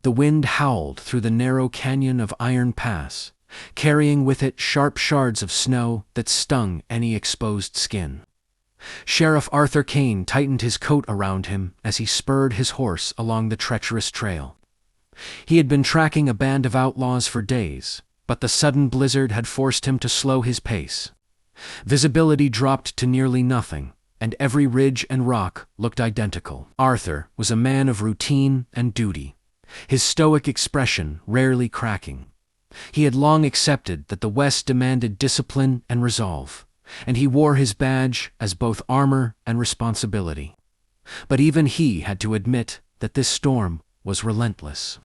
The wind howled through the narrow canyon of Iron Pass, carrying with it sharp shards of snow that stung any exposed skin. Sheriff Arthur Kane tightened his coat around him as he spurred his horse along the treacherous trail. He had been tracking a band of outlaws for days, but the sudden blizzard had forced him to slow his pace. Visibility dropped to nearly nothing, and every ridge and rock looked identical. Arthur was a man of routine and duty, his stoic expression rarely cracking. He had long accepted that the West demanded discipline and resolve, and he wore his badge as both armor and responsibility. But even he had to admit that this storm was relentless.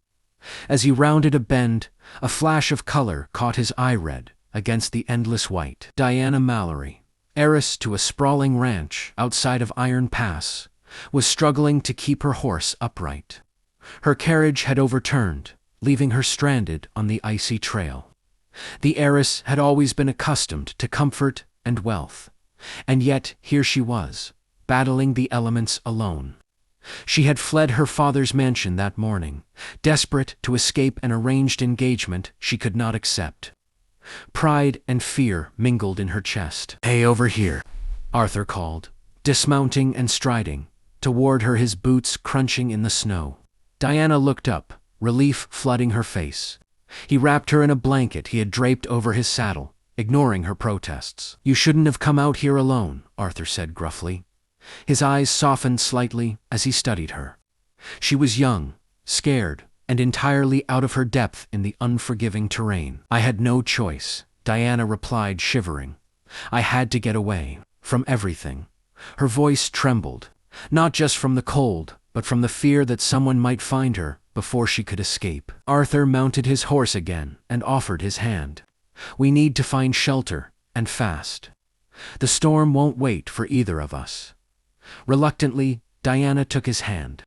As he rounded a bend, a flash of color caught his eye red against the endless white. Diana Mallory, heiress to a sprawling ranch outside of Iron Pass, was struggling to keep her horse upright. Her carriage had overturned, leaving her stranded on the icy trail. The heiress had always been accustomed to comfort and wealth, and yet here she was, battling the elements alone. She had fled her father's mansion that morning, desperate to escape an arranged engagement she could not accept. Pride and fear mingled in her chest. "Hey, over here," Arthur called, dismounting and striding, toward her, his boots crunching in the snow. Diana looked up, relief flooding her face. He wrapped her in a blanket he had draped over his saddle, ignoring her protests. "You shouldn't have come out here alone," Arthur said gruffly. His eyes softened slightly as he studied her. She was young, scared, and entirely out of her depth in the unforgiving terrain. "I had no choice," Diana replied, shivering. "I had to get away from everything." Her voice trembled, not just from the cold, but from the fear that someone might find her before she could escape. Arthur mounted his horse again and offered his hand. "We need to find shelter, and fast. The storm won't wait for either of us." Reluctantly, Diana took his hand,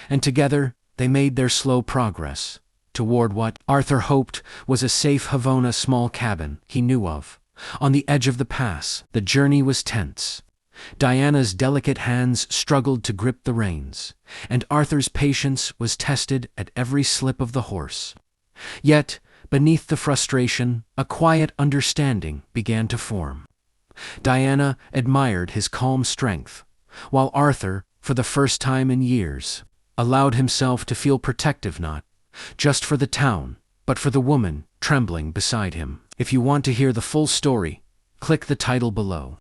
and together they made their slow progress toward what Arthur hoped was a safe Havana small cabin he knew of. On the edge of the pass, the journey was tense. Diana's delicate hands struggled to grip the reins, and Arthur's patience was tested at every slip of the horse. Yet, beneath the frustration, a quiet understanding began to form. Diana admired his calm strength, while Arthur, for the first time in years, allowed himself to feel protective not just for the town, but for the woman trembling beside him. If you want to hear the full story, click the title below.